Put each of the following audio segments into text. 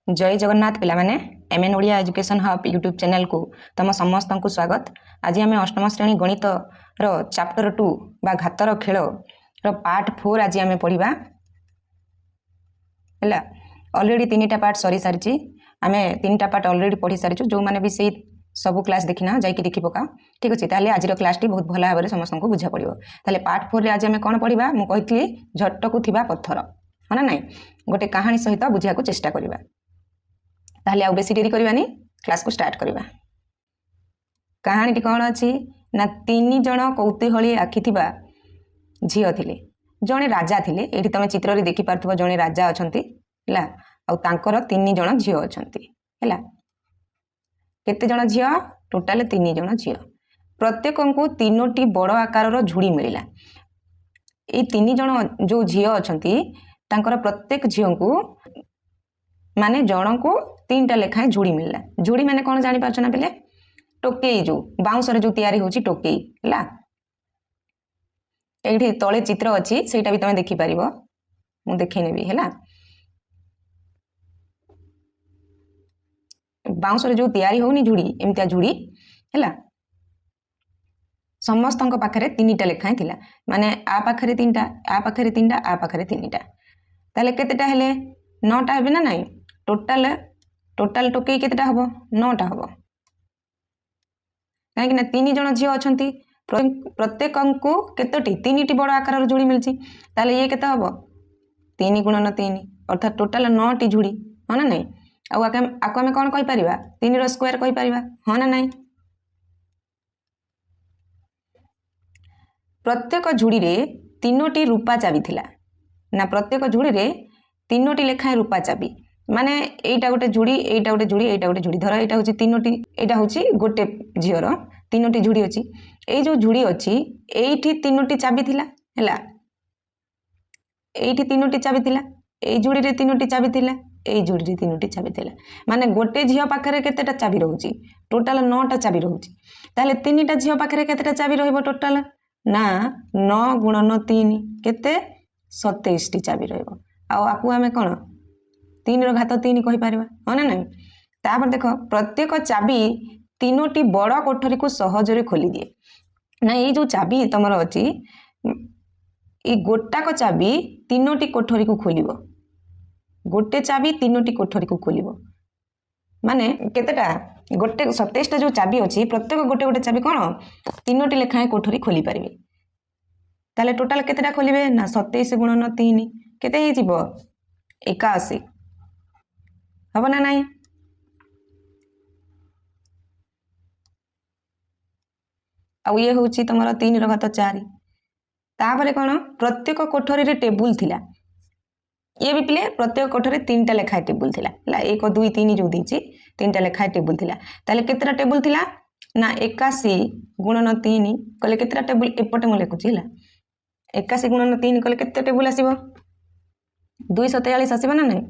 जय जगन्नाथ पिला माने MN Odia education hub YouTube channel को तुम समस्त को स्वागत। आज आम अष्टम श्रेणी गणित रो चैप्टर 2 बा घातर खेल रो पार्ट 4 आज आम पढ़ा है। ऑलरेडी 3टा पार्ट सरी सारी आम 3टा पार्ट ऑलरेडी पढ़ी सारी जो मैंने भी से सब क्लास देखना जाकि देखी पका ठीक अच्छे। ताले आज क्लास टी बहुत भल भाव में समस्त को बुझा पड़ो। ताले पार्ट 4 आज आम कौन पढ़ा मुझे झटकू थिबा पत्थर हाँ ना नाई गोटे कहानी सहित बुझा चेष्टा करवा। ताहले आउ बेसी डेरी करवानी क्लास को स्टार्ट करवा। कहानी कौन अच्छी ना 3 जन कौतूहली आखि थिबा झील थिले। जड़े राजा थिले ये तुम चित्र देखी पार्थ जड़े राजा अच्छा है आउ 3 जन झील अच्छा है। केते जन झील टोटाल 3 जन झील प्रत्येक को 3टी बड़ आकार झुड़ी मिलला। ये 3 जन जो झील अच्छा प्रत्येक झील को माने जन को 3टा लेखाएं झुड़ी मिलला। झुड़ी माने कौन जानी पारछ ना पिले टोकेई जो बाउंसरे जो तैयारी होची टोकेई हला। एठी तळे चित्र अछि सेटा भी तमे देखि परिबो मु देखै नेबी हला। बाउंसरे जो तैयारी होनी झुड़ी एमतिया झुड़ी हला। समस्तଙ୍କ पाखरे 3टा लेखाएं थिला माने आ पाखरे 3टा आ पाखरे 3टा आ पाखरे 3टा ताले केतेटा हेले 9टा हेबे ना नाही। टोटाल टोकेई केतेटा हबो 9टा हबो काहेकि ना 3 जन झील अछंती प्रत्येक को केतोटी 3टी बड़ आकार झुड़ी मिलची। ताले ये केते हबो 3 गुणन 3 अर्थात टोटाल 9टी झुड़ी हाँ ना नहीं। आको आमे कौन कहि परिबा 3 रो स्क्वायर कहि परिबा हाँ ना नहीं। प्रत्येक झुड़ी रे 3टी रूपा चाबी थिला ना प्रत्येक झुड़ी रे 3टी लेखाएं रूपा चाबी माने एटा गोटे झुड़ी एटा गोटे झुड़ी एटा गोटे झुड़ी धर एटा होची 3टी एटा होची गोटे झीर 3टी झुड़ी अछि। ए जो झुड़ी अछि एठी 3टी चाबी थिला हैला एठी 3टी चाबी थिला ए झुड़ी रे 3टी चाबी थिला ए झुड़ी रे 3टी चाबी थिला माने गोटे झील पाखरे केतेटा चाबी रहउची टोटाल 9टा चाबी रहउची। ताले 3टा झील पाखरे केतेटा चाबी रहइबो टोटाल ना 9 गुणन 3 केते 27 टी चाबी रहइबो। आ आकु आमे कोन 3 रो घात 3 कहि पारिबा हाँ ना नहीं। तापर देखो प्रत्येक चाबी 3टी बड़ कोठरी को सहजरे खोली दिए ना। ये जो चाबी तुमर अछि ये गोटाक चाबी 3टी कोठरी को खोलिबो गोटे चाबी 3टी कोठरी को खोलिबो माने केतेटा गोटे 27टा जो चाबी अछि प्रत्येक गोटे गोटे चाबी कोन 3टी लेखाएं कोठरी खोली पारिबे। ताले टोटाल केतेटा खोलिबे ना 27 गुणन 3 केते हे जिवो 81 हबो ना नहीं। आ ये होची तुमर 3 रो घात 4 तापरे कोन प्रत्येक कोठरी रे टेबुल थिला। ये भी पिले प्रत्येक कोठरी 3टा लेखाय टेबुल थिला ला 1 2 3 जो दीची 3टा लेखाय टेबुल थिला। ताले केतेटा टेबुल थिला ना 81 गुणन 3 कले केतेटा टेबुल एपटे म लेखुची हला 81 गुणन 3 कले केते टेबुल आसीबो 243 आसीबो ना नहीं।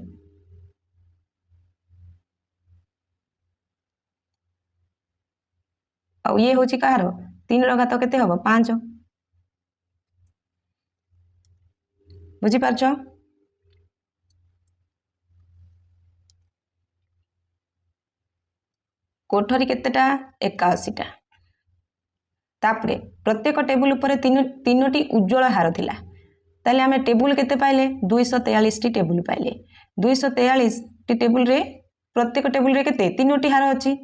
आ ये होची कहारो 3 रो घात केते हबो 5 बुझी पारछो। कोठरी केतेटा 81टा तापरे प्रत्येक टेबुल ऊपर 3टी उज्जवल हार थिला। ताले आमे टेबुल केते पाइले 243 टी टेबुल पाइले 243 टी टेबुल रे प्रत्येक टेबुल रे केते 3टी हार अछि।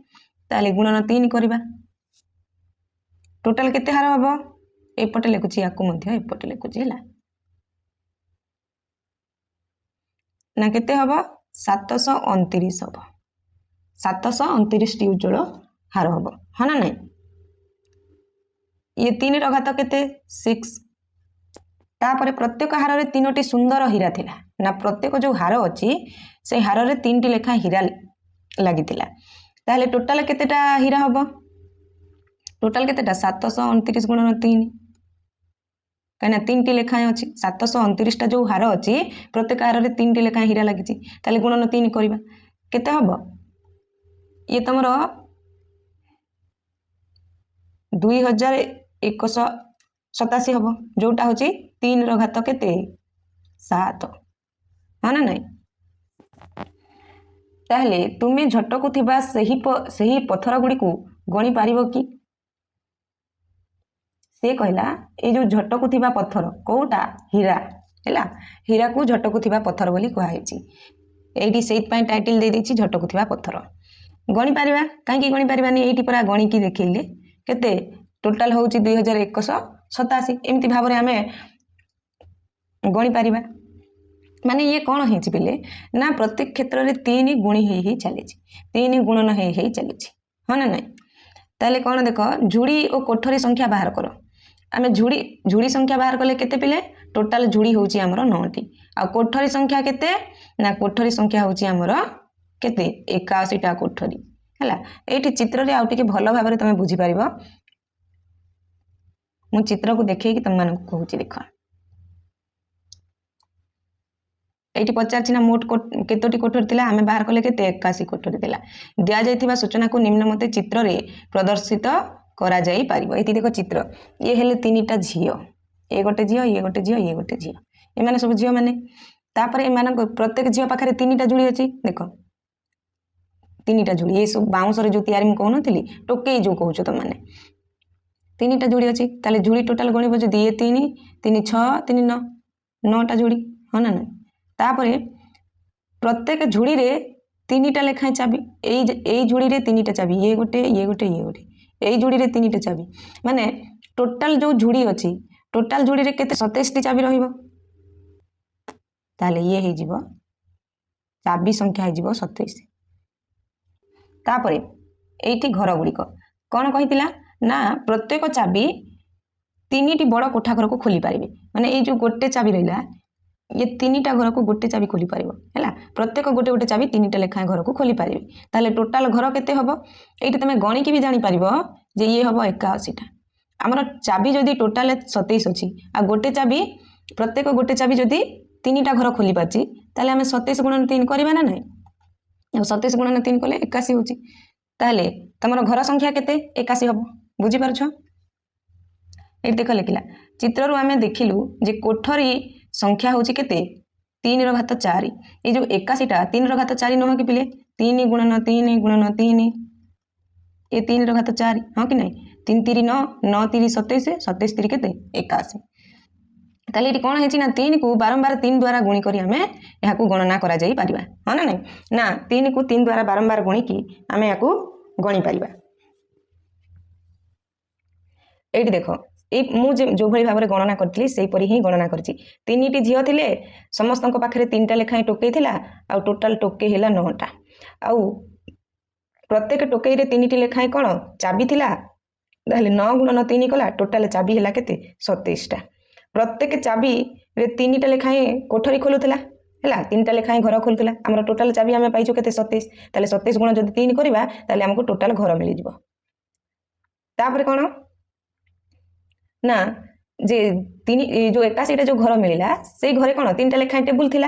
ताले गुणन 3 करबा टोटाल केते हार हबो एपटे लेखुची याकु मध्ये एपटे लेखुची हला ना केते हबो 729 हबो 729 टी उज्जवल हार हबो हाँ ना नहीं। ये 3 रो घात केते 6 तापरे प्रत्येक हार रे 3टी सुंदर हीरा थिला ना प्रत्येक जो हार अछि से हार रे 3टी लेखा हीरा लागितिला। ताले टोटाल केतेटा हीरा हबो टोटाल केतेटा 729 गुणन 3 कहना 3टी लेखाएं अछि 729 टा जो हार अछि प्रत्येक हार रे 3टी लेखाएं हीरा लागिछि। ताले गुणन 3 करबा केते हबो ये तमरो 2187 हबो जोटा होची 3 रो घात केते 7 हाँ ना नहीं। ताहले तुमे झटकु थिबा सही पत्थर गुड़ी को गणी पारिबो कि से कहला ए जो झटकु थिबा पत्थर कोटा हीरा हैला हीरा को झटकु थिबा पत्थर बोली कहा हेची एठी सेइत पय टाइटल दे देछि झटकु थिबा पत्थर गणी पारिबा काहे गणी पारिबानी एठी पूरा गणी की देखिले केते टोटल होउची 2187 एमती भाबरे हमें गणी पारिबा माने ये कौन है पिले ना प्रत्येक क्षेत्र में 3 गुणी ही चली 3 गुणन ही चली हाँ ना नहीं ताले कौन देख झुड़ी और कोठरी संख्या बाहर कर आम झुड़ी संख्या बाहर कले केते पिले टोटाल झुड़ी होउची हमरो 9टी आ कोठरी संख्या केते ना कोठरी संख्या होउची हमरो केते 81टा कोठरी हैला एठी चित्र रे आउटी के भलो भाबरे तमे बुझी परिबो मु चित्र को देखै कि तम मान कहूची देखो एठी पचार ना मोट केतोटी कोठरी थिला आमे बाहर कले केते 81 कोठरी थिला दिया जायथिबा सूचना को निम्न मते चित्र रे प्रदर्शित करा जाई पारिबो एठी देखो चित्र ये हेले तीनटा झियो ए गोटे झियो ये गोटे झियो ये गोटे झियो ए माने सब झियो माने तापर ए माने प्रत्येक झियो पाखरे तीनटा जुड़ी अछि देखो तीनटा जुड़ी ये सब बाउंस रे जो तयारी म कहू नथिली टोके जो कहूछ त माने तीनटा जुड़ी अछि ताले जुड़ी टोटल गणिबो जदी ये 3 3 6 3 9 9टा जुड़ी हो ना तापरे प्रत्येक झुड़ी रे 3टा लेखाय चाबी एई झुड़ी रे 3टा चाबी ये गोटे ये गोटे ये गोटे एई झुड़ी रे 3टा चाबी माने टोटल जो झुड़ी अछि टोटल झुड़ी रे केते 27 टी चाबी रहिबो ताले ये हे जिवो चाबी संख्या हे जिवो 27 तापरे एठी घर गुडी को कोन कहितिला ना प्रत्येक चाबी 3टी बड़ कोठा घर को खोली पारिबे माने एई जो गोटे चाबी रहिला ये 3टा घर को गोटे चाबी खोली पारिबो हैला प्रत्येक गोटे गोटे चाबी 3टा लेखा घर को खोली पारिबे ताले टोटल घर केते हबो एठी तमे गणी की भी जानि पारिबो जे ये हबो 81टा हमर चाबी जदी टोटल 27 अछि आ गोटे चाबी प्रत्येक गोटे चाबी जदी 3टा घर खोली पाछि ताले हमें 27 गुणन 3 करबा ना नै 27 गुणन 3 कले 81 होछि ताले तमर घर संख्या केते 81 हबो बुझी पारछो ए देख लिखला चित्र रु हमें देखिलु जे कोठरी संख्या होची केते 3 रो घात 4 ए जो 81टा 3 रो घात 4 न हो कि पिले 3 गुणन 3 गुणन 3 ए 3 रो घात 4 हां कि नहीं 3 3 9 9 3 27 27 3 केते 81 ताले इटी कोन हेची ना 3 को बारंबार 3 द्वारा गुणी करी हमें यहा को गणना करा जाई परिबा हां ना नहीं ना 3 को 3 द्वारा बारंबार गुणी की हमें यहा को गणी परिबा एटी देखो ए मु जो भली भाबरे गणना करथली सेही परी ही गणना करछि 3टी झियो थिले समस्तक पाखरे 3टा लेखाय टोके थिला आ टोटल टोके हिला 9टा आ प्रत्येक टोके रे 3टी लेखाय कोन चाबी थिला ताले 9 गुणन 3 कला टोटल चाबी हिला केते 27टा प्रत्येक चाबी रे 3टा लेखाय कोठरी खोलुथिला हैला 3टा लेखाय घर खोलुथिला हमर टोटल चाबी हमें पाइछु केते 27 ताले 27 गुण जदी 3 करबा ताले हमको टोटल घर मिलि जिवो तापर कोन ना जे 3 जो 81टा जो घर मिलिला से घरे कोन 3टा लेखाय टेबुल थिला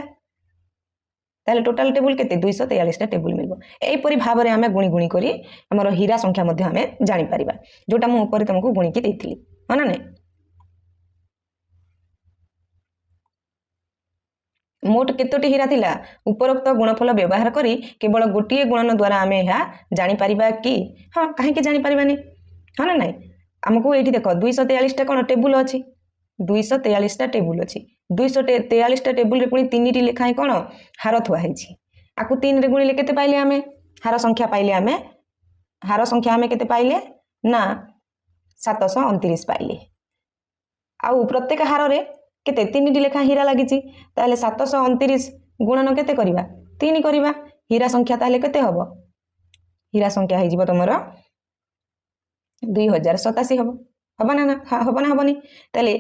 ताले टोटल टेबुल केते 243टा टेबुल मिलबो एई परि भाबरे हमें गुणी गुणी करी हमर हीरा संख्या मध्ये हमें जानि परिबा जोटा मु ऊपर तुमको गुणी के देथिली हना नै मोट केतोटी हीरा थिला उपरोक्त गुणफल व्यवहार करी केवल गोटिए गुणन द्वारा हमें यहा जानि परिबा कि हां काहे के जानि परिबानी हना नै हमको एठी देखो 243टा कोन टेबुल अछि 243टा टेबुल अछि 243टा टेबुल रे पुनी 3टी लेखाय कोन हार थुआ हेछि आकु 3 रे गुणिले केते पाइले हमें हार संख्या पाइले हमें केते पाइले ना 729 पाइले आउ प्रत्येक हार रे केते 3टी लेखा हीरा लागिछि ताले 729 गुणन केते करिबा 3 करिबा हीरा संख्या ताले केते हबो हीरा संख्या हे जिवो तमरो 2087 हबो ना हबो ना हबोनी ताले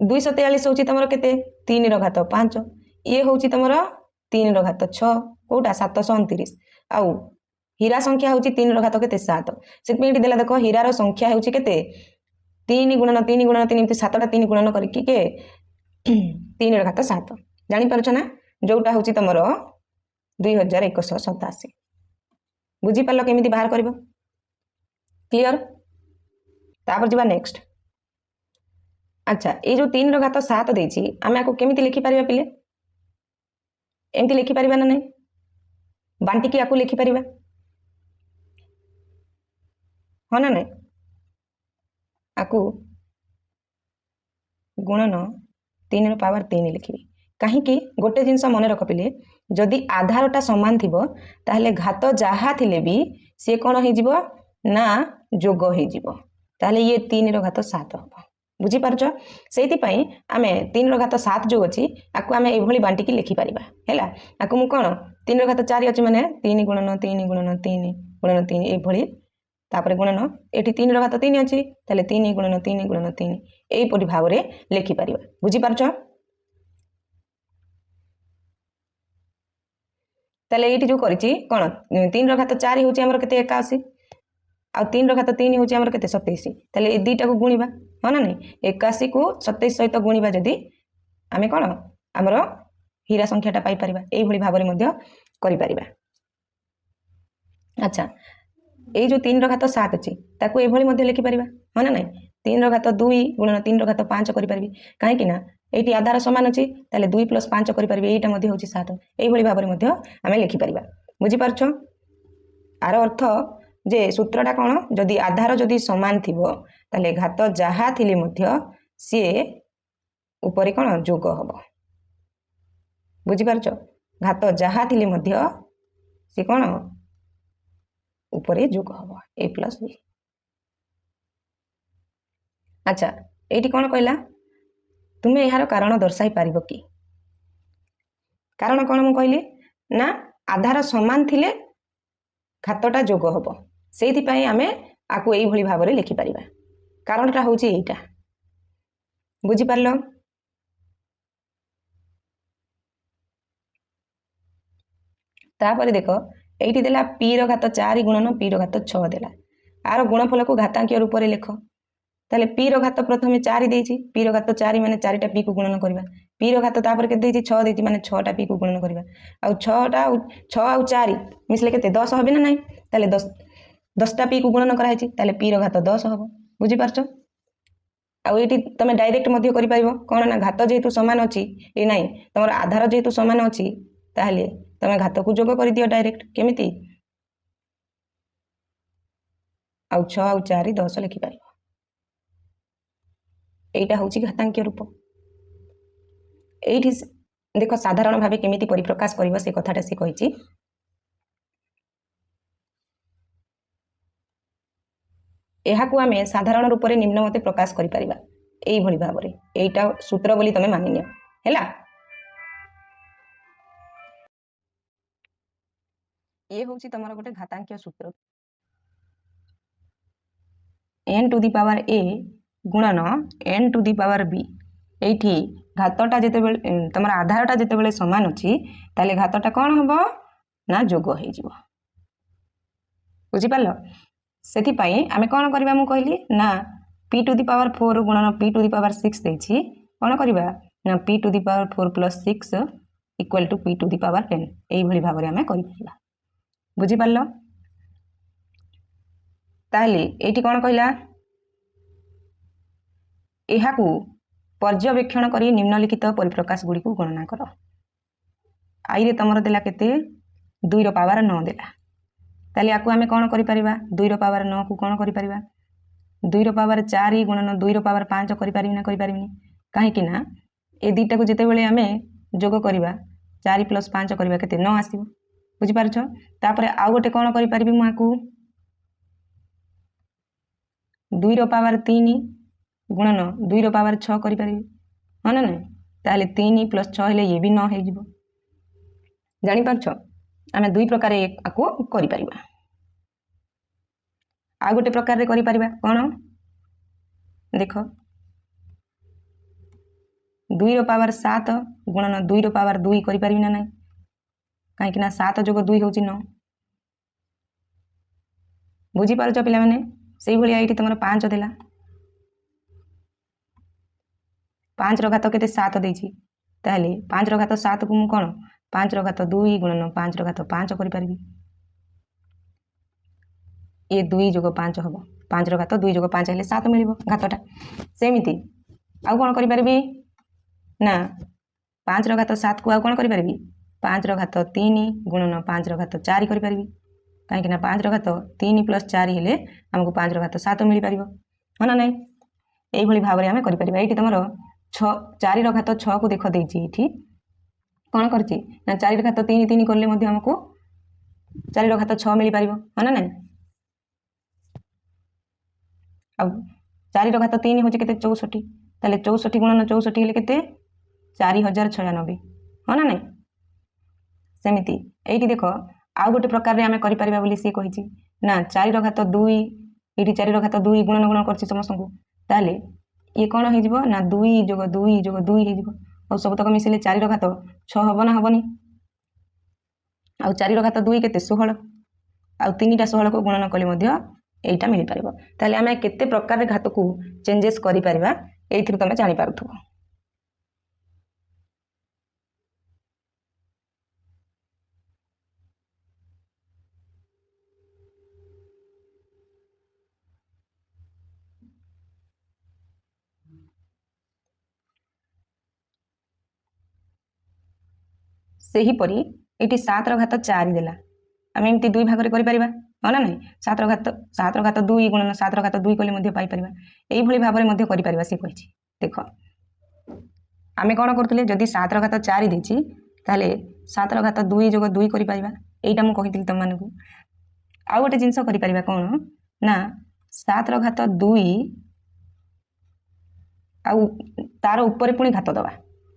243 होची तमरो केते 3 रो घात 5 ये होची तमरो 3 रो घात 6 कोटा 729 आउ हीरा संख्या होची 3 रो घात केते 7 सेतमे एठी देला देखो हीरा रो संख्या होची केते 3 गुणन 3 गुणन 3 एमती 7टा 3 गुणन करी के 3 रो घात 7 जानि परछ ना जोटा होची तमरो 2187 बुझी पालो केमिति बाहर करबो क्लियर तापर जीवा नेक्स्ट अच्छा ये जो 3 रो घात 7 देछि आमे आको केमिति लिखि परिबा पिले एमति लिखि परिबा ना नै बांटिकी आकु लिखिपर हाँ ना नहीं आकु गुणन 3 पावर 3 लिखी कहीं गोटे जिनस मन रख पिले जदि आधारटा सामान थी ताहले घात जहा थिले भी सी कौन हो ना जोग हो ताहले ये 3 रो घात 7 हम बुझीपार से आम 3 रो घात 7 जो अच्छी आपको आम ये बांटिकी लिखिपर है आपको मुझे कौन 3 रो घात 4 अच्छी मैंने 3 गुणन 3 गुणन 3 गुणन 3 ये तापर गुणन ये 3 रो घात 3 अच्छी 3 गुणन 3 गुणन 3 यहीपरि भाव में लिखिपर बुझीपार ताले ये जो करी कौन 3 रो घात 4 हूँ आमर के 81 आउ 3 रो घात 3 हूँ आमर के 27 ताले ये दुईटा को गुणिबा हाँ ना नहीं 81 को 27 सहित गुणिबा जदि आम कौन आमर हीरा संख्याटा पाइपर यही भाव में करिपरिबा। अच्छा ये जो 3 रो घात 7 अच्छी ताकू ये लिखिपर हाँ ना नहीं 3 रो घात 2 गुणन 3 रो घात 5 करें कहीं ये आधार सामान अच्छी 2 + 5 करें यहाँ हूँ 7 यही भाव में आम लिखिपर बुझीपार आर अर्थ जे सूत्रटा कौन जदि आधार जदि सामान थी ताले घात जहा थिले सी उपरे कौन जोग हम बुझीपार घात जहा थिले सी कौन उपरे जोग हम a + b। अच्छा ये कौन कहला तुम्हें यार कारण दर्शाई पारिबो कि कारण कौन मुझे कहली ना आधार सामान थिले घातटा जोग हम से आम आपको यही भाव में लिखिपर कारणटा हूँ यहीटा बुझीपार तापर देख ये देला पी रो घात 4 गुणन पी रो घात 6 देला आर गुणफल को घातांकीय रूप में लिख ताले पी रो घात प्रथम 4 देछि पी रो घात 4 माने 4टा पी को गुणन करबा पी रो घात तापर के देछि 6 देछि माने 6टा पी को गुणन करबा आ 6 आ 4 मिसले केते 10 होबे ना नहीं ताले 10टा पी को गुणन कराई ताले पी रो घात 10 हम बुझी पारछ आ ये तुम डायरेक्ट मध्य करि पारिबो कोन ना घात जेहेतु समान अछि ए नहीं तुम आधार जेहेतु समान अछि ताहले तुम घात को जोग कर दियो डायरेक्ट केमिति आ 6 आ 4 10 लिखिपर एटा हूँ घातांकीय रूप ये देख साधारण भाव केमिति परिप्रकाश कर से कथाटा सी कही यहाकू आम साधारण रूप में निम्न मते प्रकाश करिपर यही भाव में यहीटा सूत्र बोली तुम मानि नियो हैला। ये हूँ तुम गोटे घातांकीय सूत्र n⁻a गुणन n⁻b ये घातटा जिते तुम आधारटा जिते सामान अच्छी ताले घातटा कौन हम ना जोग हो बुझीपार से आम कौन करवा मु कहली ना p⁴ गुणन p⁶ देछि कौन करवा ना p⁴ + 6 इक्वल टू p⁻10 यही भाव में आम कर बुझीपार ताहले ये कौन कहला यहाकू पर्यवेक्षण करी निम्नलिखित परिप्रकाश गुड़ी को गणना कर आई रे तुमर देला केते 2 रो पावर 9 देला ताले आकू आमे कौन करि परिबा 2 रो पावर 9 को कौन करि परिबा 2 रो पावर 4 गुणन 2 रो पावर 5 करि परिबी ना करि परिबिनी काहे कि ना ए दुईटा को जेते बेले आमे जोग करिबा 4 + 5 करिबा केते 9 आसीबो बुझी पारछ तापरे आ गोटे कौन करि परिबी मु आकू 2 रो पावर 3 गुणन 2 रो पावर 6 करि परिबी हाँ ना नहीं ताहले 3 + 6 हेले ये भी 9 हो जानी पारछ आमे दुई प्रकार आकू करि परिबा आ गोटे प्रकार रे करि परिबा कोन देख 2 रो पावर 7 गुणन 2 रो पावर 2 करि परिबी ना नहीं काहे कि ना 7 + 2 होची 9 बुझी पारछ पिला माने सेही भलिया एठी तमरा 5 देला 5 रो घात केते 7 देछि ताहले 5 रो घात 7 को मु कोन 5 रो घात 2 गुणन 5 रो घात 5 करि परिबी ये 2 + 5 हम 5 रो घात 2 + 5 हेले 7 मिलिबो घातटा सेमिति आ कोन करि परिबी ना 5 रो घात 7 को आ कोन करि परिबी 5 घात 3 गुणन 5 घात 4 करें कहीं 5 घात 3 + 4 हेले आमको 5 घात 7 मिल पार हाँ ना नहीं यही भाव में आम कर तुम 4 घात 6 को देख देती कौन कर 4 घात 3 3 कले आमको 4 घात 6 मिल पार हाँ ना नहीं आ 4 घात 3 हूँ के 64 ताले 64 गुणन 64 हेले के 4096 हाँ ना नहीं सेमती ये देख आउ गोटे प्रकार आम कर सी कही ना 4 घात 2 ये 4 घात 2 गुणन गुण कर समस्त को ताले ये कौन हो ना 2 + 2 + 2 हो सबतक मिसिले 4 घात 6 हम ना हेनी आ 4 घात 2 के 16 आ 3टा 16 को गुणन कले यहीटा मिल पार ताले आम केते प्रकार घात को चेंजेस कर तुम जापर सेहीपरि ये 7 घात 4 देला आम एमती 2 भाग कर हाँ ना नहीं 7 घात 2 गुणन 7 घात 2 कले पाइपर यही भाव में कर सी कही देख आम कौन करूँ जदि 7 घात 4 देती ताले 7 घात 2 + 2 कर यहीटा मुझे कही तुम मानक आउ गोटे जिनस कर कौन ना 7 घात 2 आउ तार ऊपर पुणी घात दबा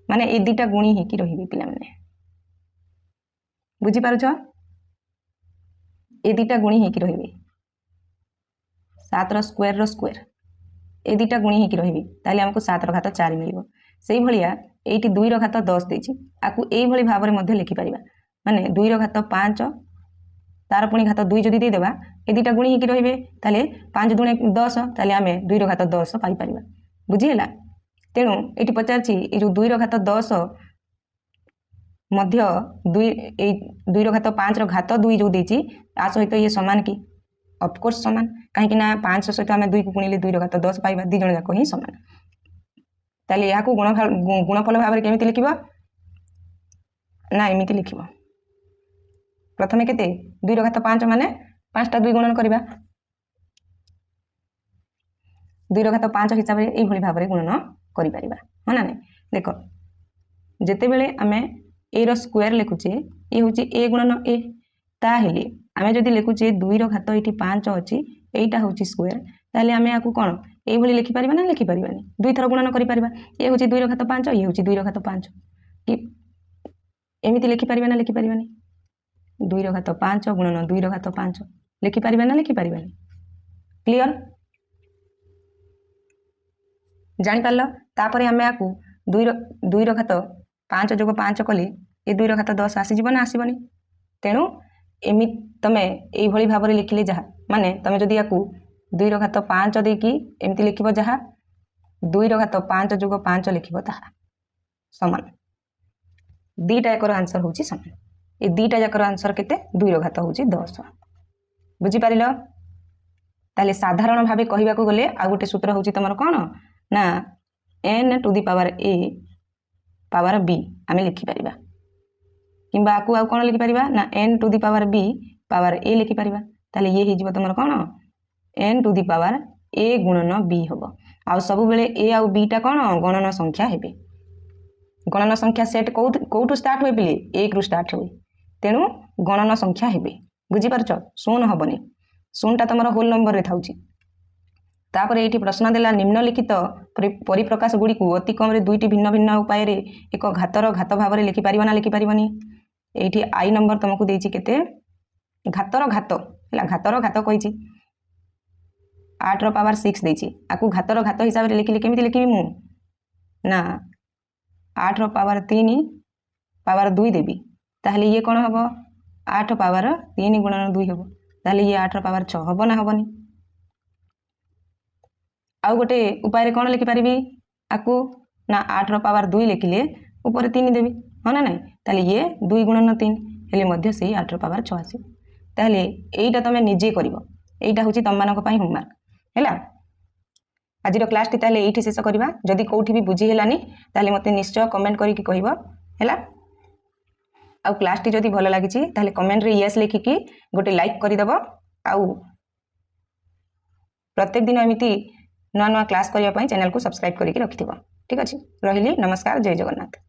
माने ये दुटा गुणी होगी रही पिला माने बुझीपार ये दुटा गुणी होगी रही 7 रो स्क्वायर ये दुटा गुणी होगी रही ताले आमको 7 घात 4 मिल से भाया ये 2 घात 10 देती आपको यही भाव में लिखिपर माने 2 घात 5 तार पुणी घात 2 जदि देदेबा ये दुटा गुणी होगी रही ताले 5 दूणे 10 ताले आम 2 घात 10 पाइपर बुझीगला तेणु ये पचार ये जो 2 घात 10 मध्य 2 घात 5 घात 2 जो देती आ सहित ये सामान कि ऑफकोर्स सामान कहीं 5 सहित आम 2 को गुणिले 2 घात 10 पाइबा दी जन जाक ही सामान ताले या गुणफल भाव में केमी लिख ना एमती लिख प्रथम के 2 घात 5 माने 5टा 2 गुणन करवा 2 घात 5 हिसाब से यही भाव में गुणन कर हाँ ना नहीं देख जिते बेले आम ए रो स्क्वायर लिखुचे ये हूँ ए गुणन ए ताहले आम जदि लिखुचे 2 घात ये 5 अच्छी यहीटा हूँ स्क्वायर ताहले आम या कौन ये लिखिपर ना लिखिपर 2 थर गुणन कर ये हूँ 2 घात 5 ये हूँ 2 घात 5 कि एमती लिखिपर ना लिखिपर 2 घात 5 गुणन 2 घात 5 लिखिपर ना लिखिपर क्लीयर जापर तापर आम या 2 घात 5 + 5 कले ये 2 घात 10 आसीज ना आसबनी तेणु एमि तुम यही भाव में लिखिले जहाँ माने तुम जदि या 2 घात 5 देकी एमती लिख जहाँ 2 घात 5 + 5 लिख सामान दीटा जाकर आंसर हूँ सामान ये दीटा जाकर आंसर केते 2 घात हूँ 10 बुझीपार ताले साधारण भाव कहवाक गले आ गोटे सूत्र हूँ तुम कौन ना n to the power a power b आम लिखिपर कि आउ कौन लिखिपर ना n to the power b power a लिखिपर ताले ये हो तुम कौन n to the power a गुणन b हम आउ सब बेले a आउ b टा कौन गणन संख्या हेबे गणन संख्या सेट कौटू स्टार्ट हुए पिले 1 रु स्टार्ट हुए तेणु गणन संख्या हेबे बुझीपार शून हेनी शूनटा तुम होल नंबर रे थाउची तापर ये प्रश्न देला निम्नलिखित परिप्रकाश गुड़ी को अति कम 2टी भिन्न भिन्न उपाय एक घातर घात भाव में लिखिपर ना लिखिपारनी ये आई नंबर तुमको देती केते घातर घात है घातर घात कही 8 रो पावर 6 देती आपको घातर घात हिसाब से लिखिले केमी लिखी मु ना 8 रो पावर 3 पावर 2 देवी ताहले ये कौन हम 8 पावर 3 गुणन 2 हम ताहले ये 8 रो पावर 6 हम ना हेनी आउ गोटे उपाय कौन लिखिपारि आपको ना 8 रो पावर 2 लिखिले ऊपर 3 देवी हाँ ना नहीं ताले ये 2 गुणन 3 हेले से 8 रो पावर 6 आसी ताले एटा तुम निजे कर एटा हूँ तुम मानक होमवर्क है आज क्लास टी ताले एठी शेष करवा जदि कौटी भी बुझी हेलानी ताले मते निश्चय कमेंट करके कहबो हैला ଆଉ କ୍ଲାସ୍ଟି ଯଦି ଭଲ ଲାଗିଛି ତାହେଲେ କମେଣ୍ଟରେ ୟେସ୍ ଲେଖିକି ଗୋଟେ ଲାଇକ୍ କରିଦେବ। ଆଉ ପ୍ରତ୍ୟେକ ଦିନ ଏମିତି ନୂଆ ନୂଆ କ୍ଲାସ୍ କରିବା ପାଇଁ ଚ୍ୟାନେଲକୁ ସବସ୍କ୍ରାଇବ୍ କରିକି ରଖିଥିବ। ଠିକ୍ ଅଛି, ରହିଲି, ନମସ୍କାର, ଜୟ ଜଗନ୍ନାଥ।